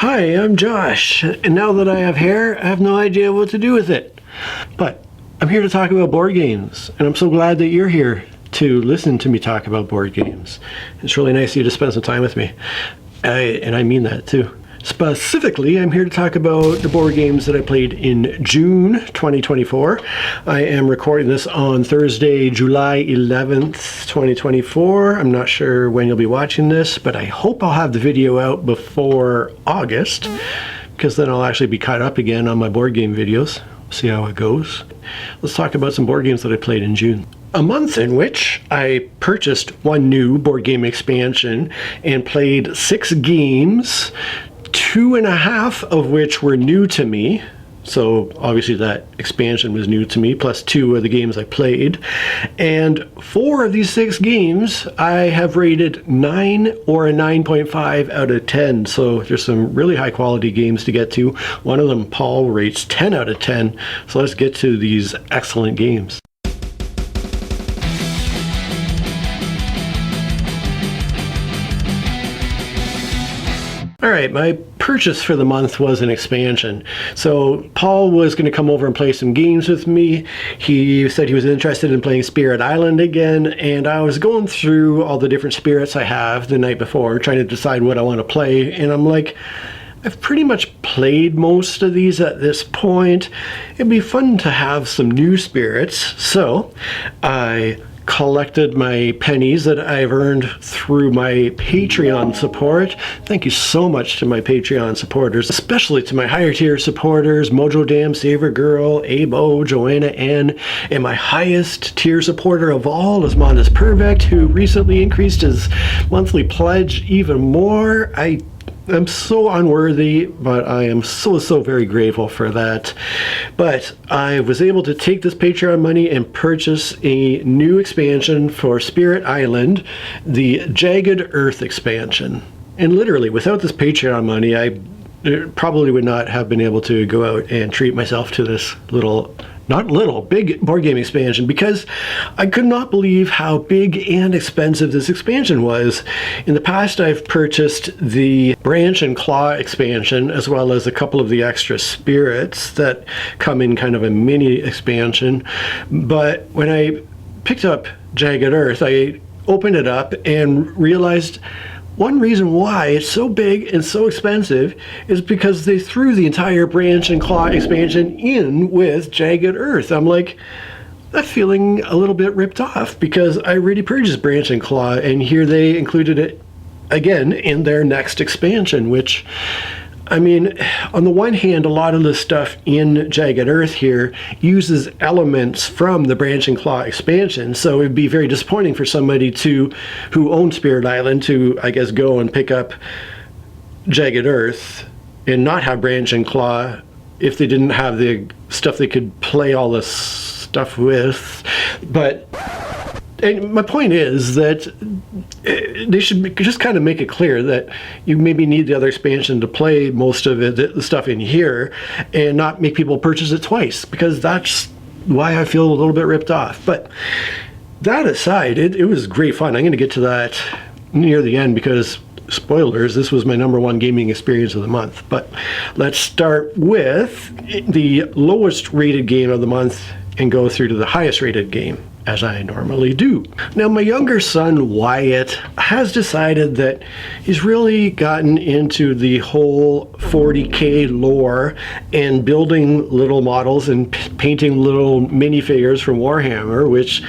Hi, I'm Josh, and now that I have hair, I have no idea what to do with it. But I'm here to talk about board games, and I'm so glad that you're here to listen to me talk about board games. It's really nice of you to spend some time with me, and I mean that too. Specifically, I'm here to talk about the board games that I played in June 2024. I am recording this on Thursday, July 11th, 2024. I'm not sure when you'll be watching this, but I hope I'll have the video out before August, because then I'll actually be caught up again on my board game videos. See how it goes. Let's talk about some board games that I played in June. A month in which I purchased one new board game expansion and played 6 games, 2.5 of which were new to me. So obviously that expansion was new to me, plus 2 of the games I played. And 4 of these 6 games I have rated 9 or a 9.5 out of 10. So there's some really high quality games to get to. One of them, Paul, rates 10 out of 10. So let's get to these excellent games. Alright, my purchase for the month was an expansion. So Paul was going to come over and play some games with me. He said he was interested in playing Spirit Island again, and I was going through all the different spirits I have the night before, trying to decide what I want to play, and I'm like, I've pretty much played most of these at this point. It'd be fun to have some new spirits, so I collected my pennies that I've earned through my Patreon support. Thank you so much to my Patreon supporters, especially to my higher tier supporters, Mojo Dam, Saver Girl, Abo, Joanna N, and my highest tier supporter of all is Mondas Perfect, who recently increased his monthly pledge even more. I'm so unworthy, but I am so very grateful for that. But I was able to take this Patreon money and purchase a new expansion for Spirit Island, the Jagged Earth expansion. And literally, without this Patreon money, I probably would not have been able to go out and treat myself to this big board game expansion, because I could not believe how big and expensive this expansion was. In the past, I've purchased the Branch and Claw expansion, as well as a couple of the extra spirits that come in kind of a mini expansion. But when I picked up Jagged Earth, I opened it up and realized one reason why it's so big and so expensive is because they threw the entire Branch and Claw expansion in with Jagged Earth. I'm like, I'm feeling a little bit ripped off because I already purchased Branch and Claw, and here they included it again in their next expansion, which, I mean, on the one hand, a lot of the stuff in Jagged Earth here uses elements from the Branch and Claw expansion, so it'd be very disappointing for somebody who owns Spirit Island to, I guess, go and pick up Jagged Earth and not have Branch and Claw if they didn't have the stuff they could play all this stuff with. But and my point is that they should just kind of make it clear that you maybe need the other expansion to play most of it, the stuff in here, and not make people purchase it twice, because that's why I feel a little bit ripped off. But that aside, it was great fun. I'm going to get to that near the end because, spoilers, this was my #1 gaming experience of the month. But let's start with the lowest rated game of the month and go through to the highest rated game, as I normally do. Now, my younger son, Wyatt, has decided that he's really gotten into the whole 40K lore and building little models and painting little minifigures from Warhammer, which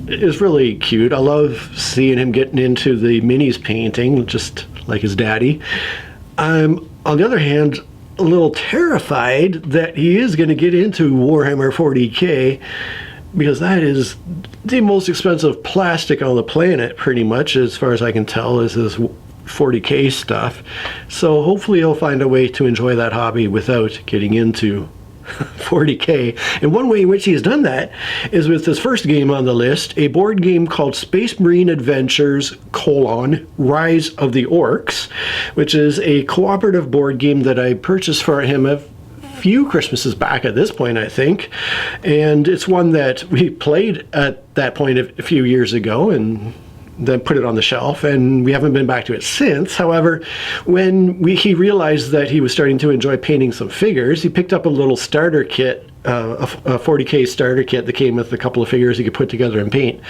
is really cute. I love seeing him getting into the minis painting, just like his daddy. I'm, on the other hand, a little terrified that he is going to get into Warhammer 40K, because that is the most expensive plastic on the planet, pretty much, as far as I can tell, is this 40K stuff. So hopefully he'll find a way to enjoy that hobby without getting into 40K. And one way in which he has done that is with his first game on the list, a board game called Space Marine Adventures: Rise of the Orcs, which is a cooperative board game that I purchased for him a few Christmases back at this point, I think. And it's one that we played at that point a few years ago, and then put it on the shelf, and we haven't been back to it since. However, when he realized that he was starting to enjoy painting some figures, he picked up a little starter kit, a 40K starter kit that came with a couple of figures he could put together and paint.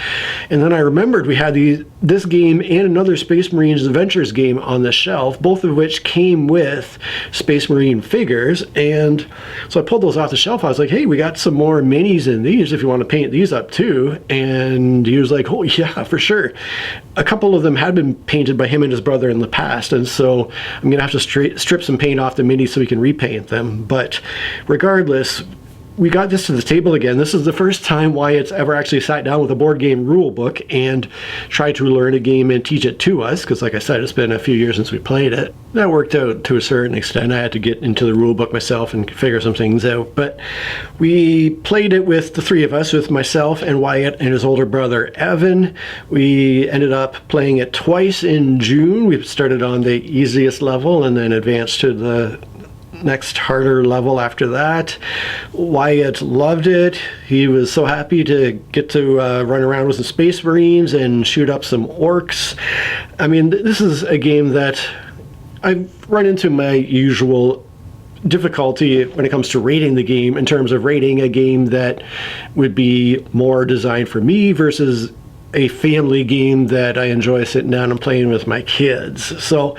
And then I remembered we had this game and another Space Marines Adventures game on the shelf, both of which came with Space Marine figures. And so I pulled those off the shelf. I was like, hey, we got some more minis in these if you want to paint these up too. And he was like, oh yeah, for sure. A couple of them had been painted by him and his brother in the past, and so I'm gonna have to strip some paint off the minis so we can repaint them. But regardless, we got this to the table again. This is the first time Wyatt's ever actually sat down with a board game rule book and tried to learn a game and teach it to us, because like I said, it's been a few years since we played it. That worked out to a certain extent. I had to get into the rule book myself and figure some things out, but we played it with the three of us, with myself and Wyatt and his older brother Evan. We ended up playing it twice in June. We started on the easiest level and then advanced to the next harder level after that. Wyatt loved it. He was so happy to get to run around with some Space Marines and shoot up some orcs. I mean, this is a game that I've run into my usual difficulty when it comes to rating the game, in terms of rating a game that would be more designed for me versus a family game that I enjoy sitting down and playing with my kids. So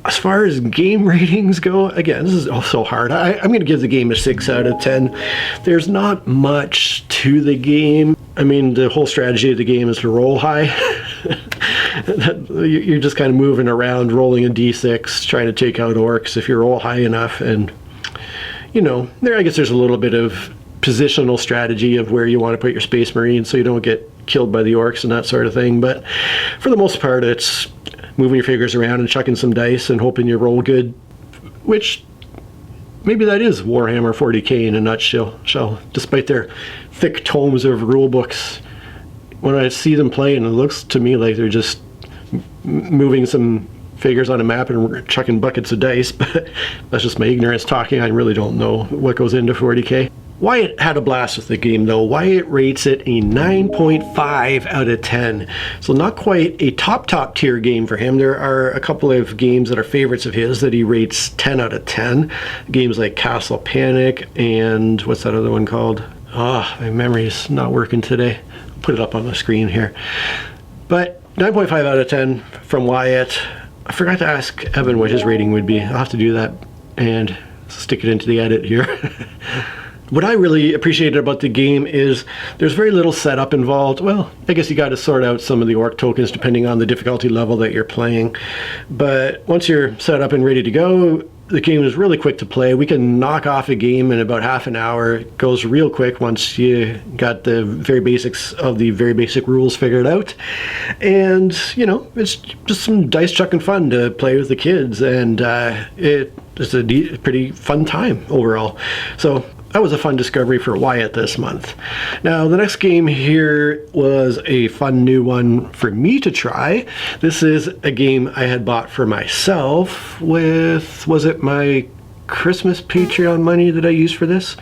as far as game ratings go, again, this is also hard. I'm going to give the game a 6 out of 10. There's not much to the game. I mean, the whole strategy of the game is to roll high. You're just kind of moving around, rolling a d6, trying to take out orcs if you roll high enough. And, you know, I guess there's a little bit of positional strategy of where you want to put your Space Marines so you don't get killed by the orcs and that sort of thing. But for the most part, it's moving your figures around and chucking some dice and hoping you roll good, which maybe that is Warhammer 40K in a nutshell, despite their thick tomes of rule books. When I see them play, and it looks to me like they're just moving some figures on a map and chucking buckets of dice, but that's just my ignorance talking. I really don't know what goes into 40K. Wyatt had a blast with the game though. Wyatt rates it a 9.5 out of 10. So not quite a top tier game for him. There are a couple of games that are favorites of his that he rates 10 out of 10. Games like Castle Panic and what's that other one called? My memory's not working today. I'll put it up on the screen here. But 9.5 out of 10 from Wyatt. I forgot to ask Evan what his rating would be. I'll have to do that and stick it into the edit here. What I really appreciated about the game is there's very little setup involved. Well, I guess you got to sort out some of the orc tokens depending on the difficulty level that you're playing. But once you're set up and ready to go, the game is really quick to play. We can knock off a game in about half an hour. It goes real quick once you got the very basics of the very basic rules figured out. And, you know, it's just some dice chucking fun to play with the kids. And it's a pretty fun time overall. So that was a fun discovery for Wyatt this month. Now, the next game here was a fun new one for me to try. This is a game I had bought for myself with, was it my Christmas Patreon money that I used for this?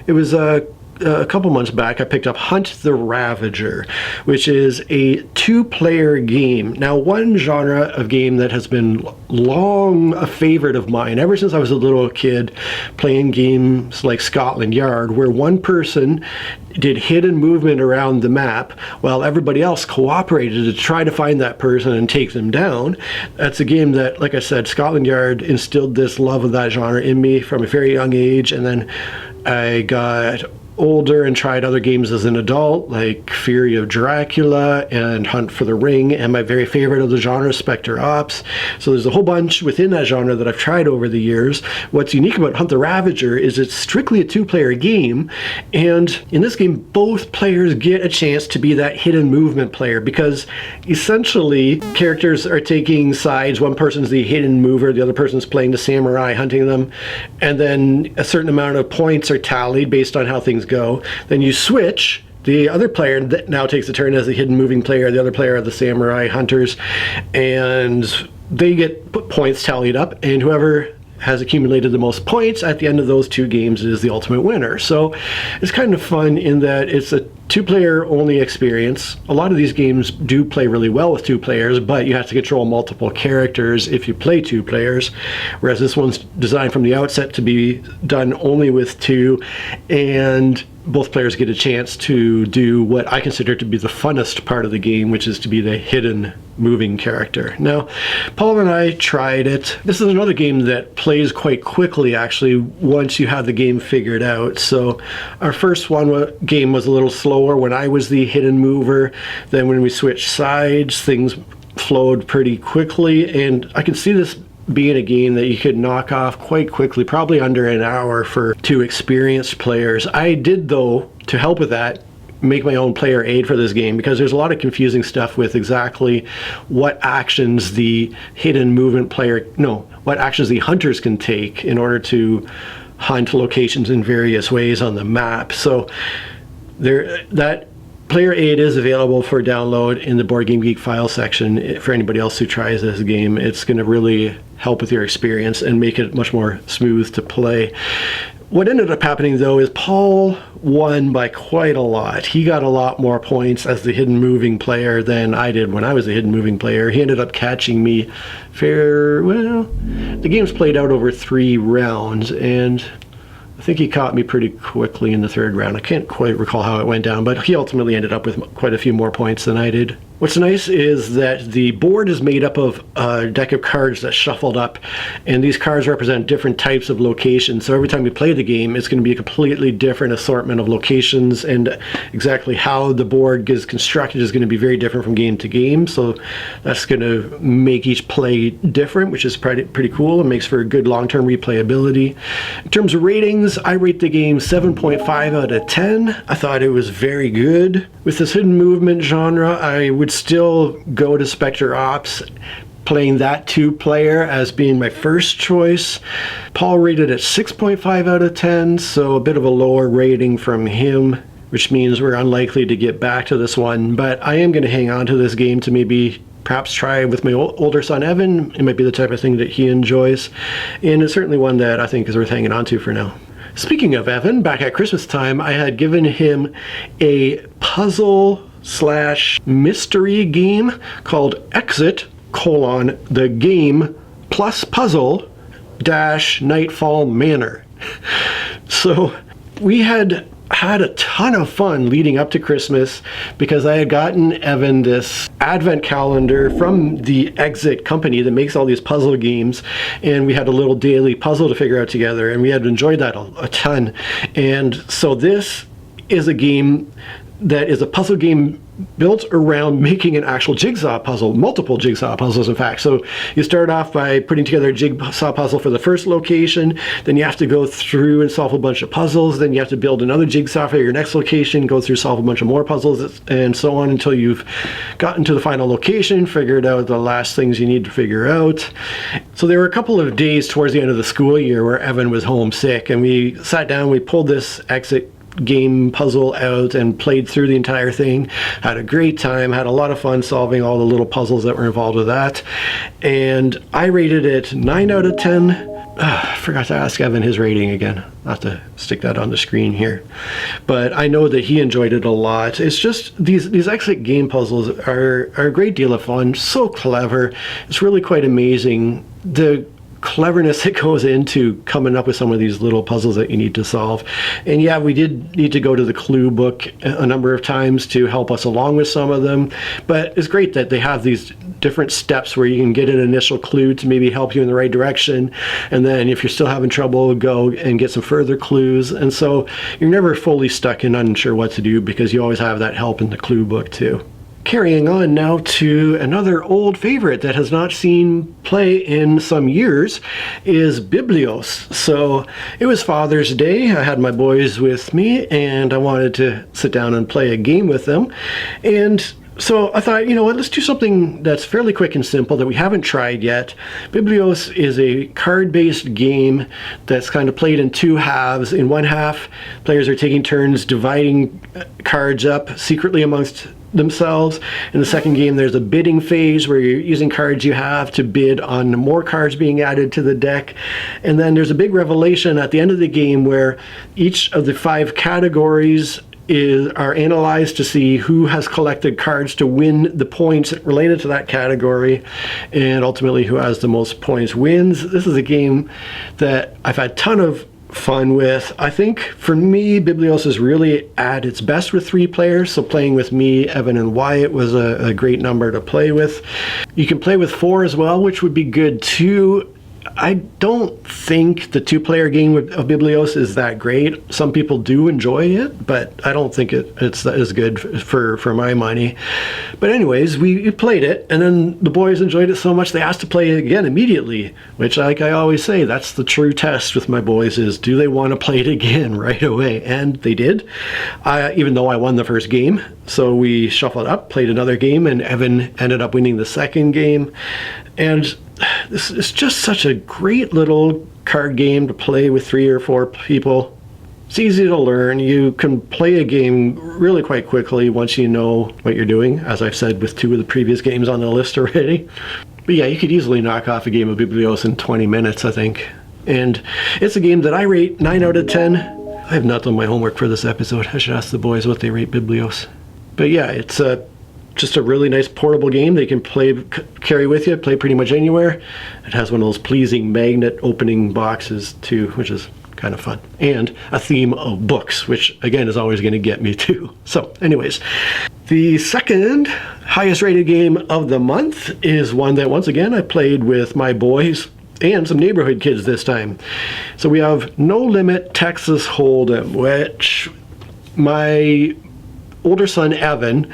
It was a couple months back. I picked up Hunt the Ravager, which is a 2-player game. Now, one genre of game that has been long a favorite of mine ever since I was a little kid, playing games like Scotland Yard, where one person did hidden movement around the map while everybody else cooperated to try to find that person and take them down. That's a game that, like I said, Scotland Yard instilled this love of that genre in me from a very young age, and then I got older and tried other games as an adult, like Fury of Dracula and Hunt for the Ring, and my very favorite of the genre, Spectre Ops. So there's a whole bunch within that genre that I've tried over the years. What's unique about Hunt the Ravager is it's strictly a 2-player game, and in this game both players get a chance to be that hidden movement player, because essentially characters are taking sides. One person's the hidden mover, the other person's playing the samurai hunting them, and then a certain amount of points are tallied based on how things go. Then you switch. The other player now takes a turn as the hidden moving player. The other player are the samurai hunters, and they get points tallied up, and whoever has accumulated the most points at the end of those 2 games is the ultimate winner. So it's kind of fun in that it's a 2-player only experience. A lot of these games do play really well with 2 players, but you have to control multiple characters if you play 2 players, whereas this one's designed from the outset to be done only with 2, and both players get a chance to do what I consider to be the funnest part of the game, which is to be the hidden moving character. Now, Paul and I tried it. This is another game that plays quite quickly, actually, once you have the game figured out. So our first game was a little slower when I was the hidden mover. Then when we switched sides, things flowed pretty quickly, and I can see this being a game that you could knock off quite quickly, probably under an hour for 2 experienced players. I did, though, to help with that, make my own player aid for this game, because there's a lot of confusing stuff with exactly what actions the what actions the hunters can take in order to hunt locations in various ways on the map. So that player aid is available for download in the BoardGameGeek file section for anybody else who tries this game. It's going to really help with your experience and make it much more smooth to play. What ended up happening, though, is Paul won by quite a lot. He got a lot more points as the hidden moving player than I did when I was the hidden moving player. He ended up catching me the game's played out over 3 rounds, and I think he caught me pretty quickly in the 3rd round. I can't quite recall how it went down, but he ultimately ended up with quite a few more points than I did. What's nice is that the board is made up of a deck of cards that's shuffled up, and these cards represent different types of locations. So every time you play the game, it's going to be a completely different assortment of locations, and exactly how the board is constructed is going to be very different from game to game. So that's going to make each play different, which is pretty cool. It makes for good long-term replayability. In terms of ratings, I rate the game 7.5 out of 10. I thought it was very good. With this hidden movement genre, I would still go to Spectre Ops, playing that 2-player as being my first choice. Paul rated it 6.5 out of 10, so a bit of a lower rating from him, which means we're unlikely to get back to this one. But I am going to hang on to this game to perhaps try with my older son Evan. It might be the type of thing that he enjoys, and it's certainly one that I think is worth hanging on to for now. Speaking of Evan, back at Christmas time, I had given him a puzzle/mystery game called Exit: the game plus puzzle - Nightfall Manor. So we had a ton of fun leading up to Christmas, because I had gotten Evan this advent calendar from the Exit company that makes all these puzzle games, and we had a little daily puzzle to figure out together, and we had enjoyed that a ton. And so this is a game that is a puzzle game built around making an actual jigsaw puzzle, multiple jigsaw puzzles, in fact. So you start off by putting together a jigsaw puzzle for the first location, then you have to go through and solve a bunch of puzzles, then you have to build another jigsaw for your next location, go through, solve a bunch of more puzzles, and so on until you've gotten to the final location, figured out the last things you need to figure out. So there were a couple of days towards the end of the school year where Evan was homesick, and we sat down, we pulled this Exit game puzzle out and played through the entire thing. Had a great time, had a lot of fun solving all the little puzzles that were involved with that, and I rated it 9 out of 10. I forgot to ask Evan his rating again. I'll have to stick that on the screen here, but I know that he enjoyed it a lot. It's just these Exit game puzzles are a great deal of fun, so clever. It's really quite amazing the cleverness that goes into coming up with some of these little puzzles that you need to solve. And yeah, we did need to go to the clue book a number of times to help us along with some of them, but it's great that they have these different steps where you can get an initial clue to maybe help you in the right direction, and then if you're still having trouble, go and get some further clues. And so you're never fully stuck and unsure what to do, because you always have that help in the clue book too. Carrying on now to another old favorite that has not seen play in some years is Biblios. So it was Father's Day. I had my boys with me, and I wanted to sit down and play a game with them. And so I thought, you know what, let's do something that's fairly quick and simple that we haven't tried yet. Biblios is a card-based game that's kind of played in 2 halves. In one half, players are taking turns dividing cards up secretly amongst themselves. In the second game, there's a bidding phase where you're using cards you have to bid on more cards being added to the deck. And then there's a big revelation at the end of the game where each of the 5 categories are analyzed to see who has collected cards to win the points related to that category, and ultimately who has the most points wins. This is a game that I've had a ton of fun with. I think for me, Biblios is really at its best with 3 players, so playing with me, Evan, and Wyatt was a great number to play with. You can play with 4 as well, which would be good too. I don't think the 2-player game of Biblios is that great. Some people do enjoy it, but I don't think it's as good for my money. But anyways, we played it, and then the boys enjoyed it so much they asked to play it again immediately, which, like I always say, that's the true test with my boys, is do they want to play it again right away? And they did, even though I won the first game. So we shuffled up, played another game, and Evan ended up winning the second game. And this is just such a great little card game to play with 3 or 4 people. It's easy to learn. You can play a game really quite quickly once you know what you're doing, as I've said with 2 of the previous games on the list already. But yeah, you could easily knock off a game of Biblios in 20 minutes, I think. And it's a game that I rate 9 out of 10. I have not done my homework for this episode. I should ask the boys what they rate Biblios. But yeah, it's just a really nice portable game they can carry with you, play pretty much anywhere. It has one of those pleasing magnet opening boxes too, which is kind of fun. And a theme of books, which again is always going to get me too. So anyways, the second highest rated game of the month is one that once again I played with my boys and some neighborhood kids this time. So we have No Limit Texas Hold'em, which my older son Evan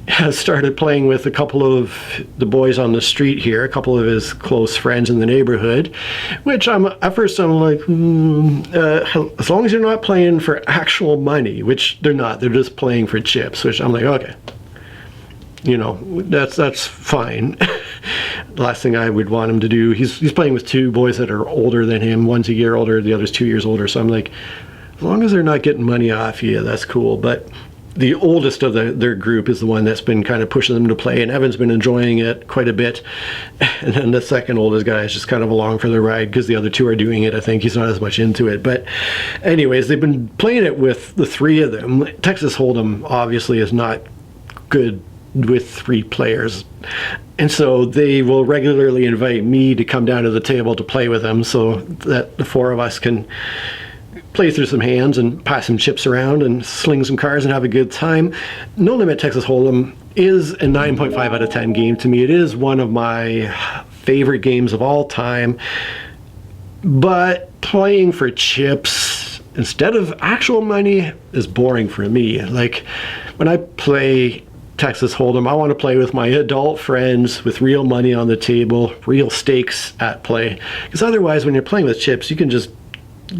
has started playing with a couple of the boys on the street here, a couple of his close friends in the neighborhood, which at first I'm like, as long as you're not playing for actual money, which they're not, they're just playing for chips, which I'm like, okay, you know, that's fine. The last thing I would want him to do, he's playing with 2 boys that are older than him. One's a year older, the other's 2 years older, so I'm like, as long as they're not getting money off you, that's cool. But the oldest of their group is the one that's been kind of pushing them to play, and Evan's been enjoying it quite a bit. And then the second oldest guy is just kind of along for the ride because the other 2 are doing it. I think he's not as much into it. But anyways, they've been playing it with the 3 of them. Texas Hold'em obviously is not good with 3 players. And so they will regularly invite me to come down to the table to play with them so that the 4 of us can play through some hands and pass some chips around and sling some cards and have a good time. No Limit Texas Hold'em is a 9.5 out of 10 game to me. It is one of my favorite games of all time. But playing for chips instead of actual money is boring for me. Like when I play Texas Hold'em, I want to play with my adult friends with real money on the table, real stakes at play. Because otherwise, when you're playing with chips, you can just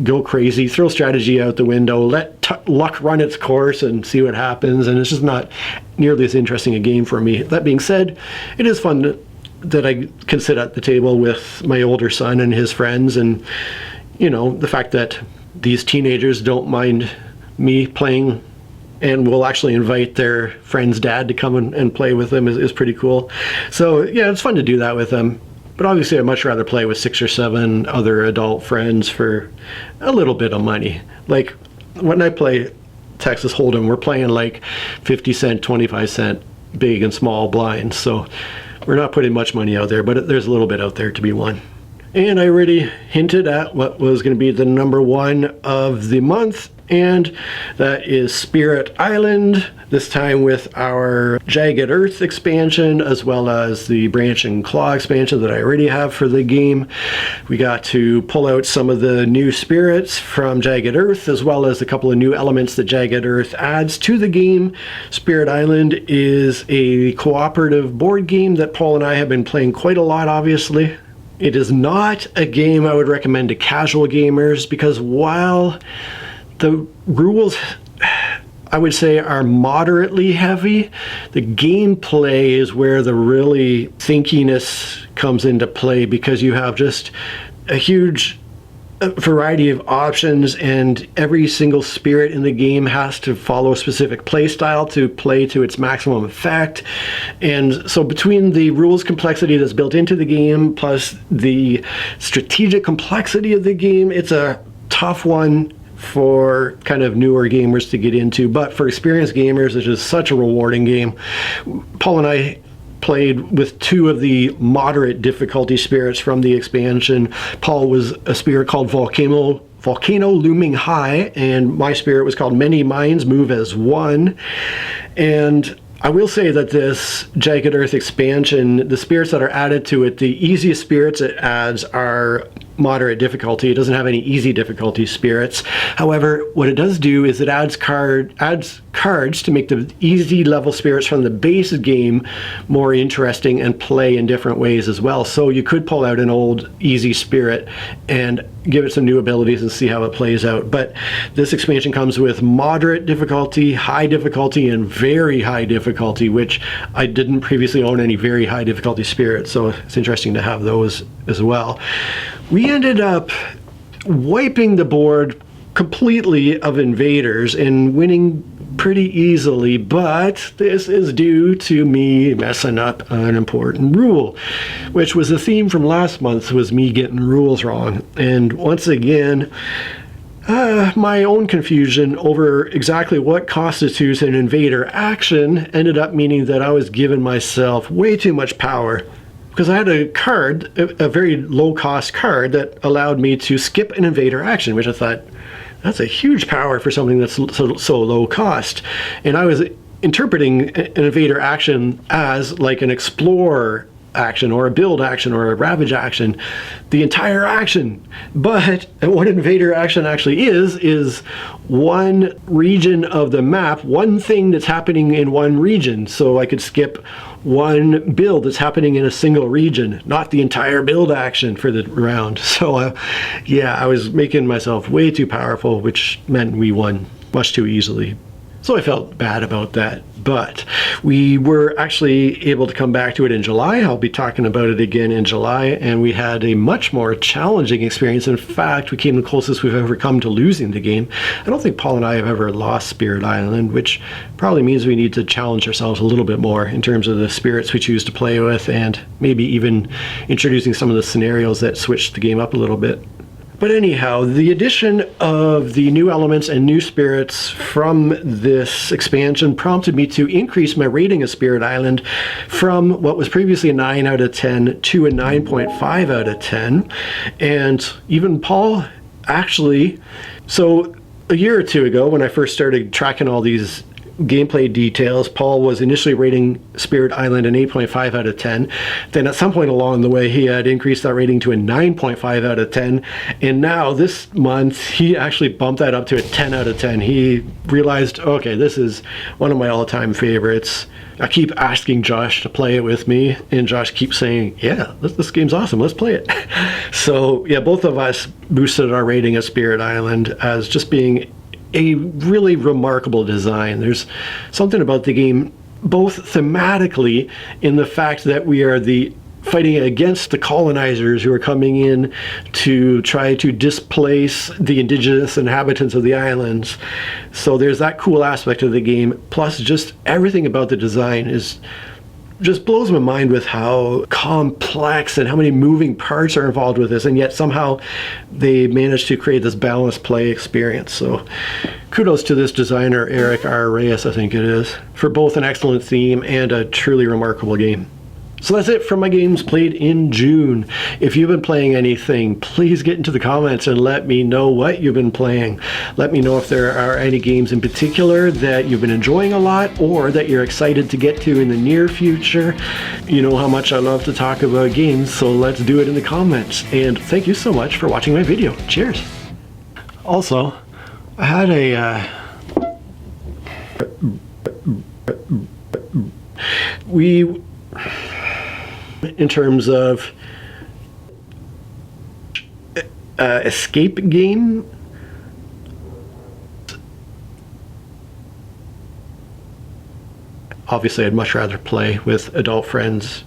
go crazy, throw strategy out the window, let luck run its course and see what happens, and it's just not nearly as interesting a game for me. That being said, it is fun that I can sit at the table with my older son and his friends, and you know, the fact that these teenagers don't mind me playing and will actually invite their friend's dad to come and play with them is pretty cool. So yeah, it's fun to do that with them. But obviously I'd much rather play with 6 or 7 other adult friends for a little bit of money. Like when I play Texas Hold'em, we're playing like 50 cent, 25 cent big and small blinds. So we're not putting much money out there, but there's a little bit out there to be won. And I already hinted at what was going to be the number 1 of the month, and that is Spirit Island, this time with our Jagged Earth expansion, as well as the Branch and Claw expansion that I already have for the game. We got to pull out some of the new spirits from Jagged Earth, as well as a couple of new elements that Jagged Earth adds to the game. Spirit Island is a cooperative board game that Paul and I have been playing quite a lot, obviously. It is not a game I would recommend to casual gamers, because while the rules, I would say, are moderately heavy, the gameplay is where the really thinkiness comes into play, because you have just a huge a variety of options, and every single spirit in the game has to follow a specific play style to play to its maximum effect. And so between the rules complexity that's built into the game plus the strategic complexity of the game, it's a tough one for kind of newer gamers to get into, but for experienced gamers, it's just such a rewarding game. Paul and I played with 2 of the moderate difficulty spirits from the expansion. Paul was a spirit called Volcano Looming High, and my spirit was called Many Minds Move as One. And I will say that this Jagged Earth expansion, the spirits that are added to it, the easiest spirits it adds are moderate difficulty. It doesn't have any easy difficulty spirits. However, what it does do is it adds cards to make the easy level spirits from the base game more interesting and play in different ways as well. So you could pull out an old easy spirit and give it some new abilities and see how it plays out. But this expansion comes with moderate difficulty, high difficulty, and very high difficulty, which I didn't previously own any very high difficulty spirits, so it's interesting to have those as well. We ended up wiping the board completely of invaders and winning pretty easily, but this is due to me messing up an important rule, which was a theme from last month, was me getting rules wrong. And once again, my own confusion over exactly what constitutes an invader action ended up meaning that I was giving myself way too much power, because I had a card, a very low-cost card, that allowed me to skip an invader action, which I thought, that's a huge power for something that's so low cost. And I was interpreting an invader action as like an explore action or a build action or a ravage action, the entire action. But what invader action actually is one region of the map, one thing that's happening in one region. So I could skip one build that's happening in a single region, not the entire build action for the round. So yeah, I was making myself way too powerful, which meant we won much too easily. So I felt bad about that, but we were actually able to come back to it in July. I'll be talking about it again in July, and we had a much more challenging experience. In fact, we came the closest we've ever come to losing the game. I don't think Paul and I have ever lost Spirit Island, which probably means we need to challenge ourselves a little bit more in terms of the spirits we choose to play with, and maybe even introducing some of the scenarios that switch the game up a little bit. But anyhow, the addition of the new elements and new spirits from this expansion prompted me to increase my rating of Spirit Island from what was previously a 9 out of 10 to a 9.5 out of 10. And even Paul actually, so a year or two ago when I first started tracking all these gameplay details, Paul was initially rating Spirit Island an 8.5 out of 10. Then at some point along the way, he had increased that rating to a 9.5 out of 10. And now this month, he actually bumped that up to a 10 out of 10. He realized, okay, this is one of my all-time favorites. I keep asking Josh to play it with me, and Josh keeps saying, yeah, this game's awesome, let's play it. So yeah, both of us boosted our rating of Spirit Island as just being a really remarkable design. There's something about the game, both thematically in the fact that we are fighting against the colonizers who are coming in to try to displace the indigenous inhabitants of the islands. So there's that cool aspect of the game, plus just everything about the design just blows my mind with how complex and how many moving parts are involved with this, and yet somehow they managed to create this balanced play experience. So kudos to this designer, Eric R. Reyes, I think it is, for both an excellent theme and a truly remarkable game. So that's it from my games played in June. If you've been playing anything, please get into the comments and let me know what you've been playing. Let me know if there are any games in particular that you've been enjoying a lot or that you're excited to get to in the near future. You know how much I love to talk about games, so let's do it in the comments. And thank you so much for watching my video. Cheers. Also, I had in terms of escape game, obviously I'd much rather play with adult friends.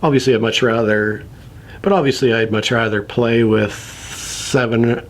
Obviously I'd much rather But obviously I'd much rather play with 7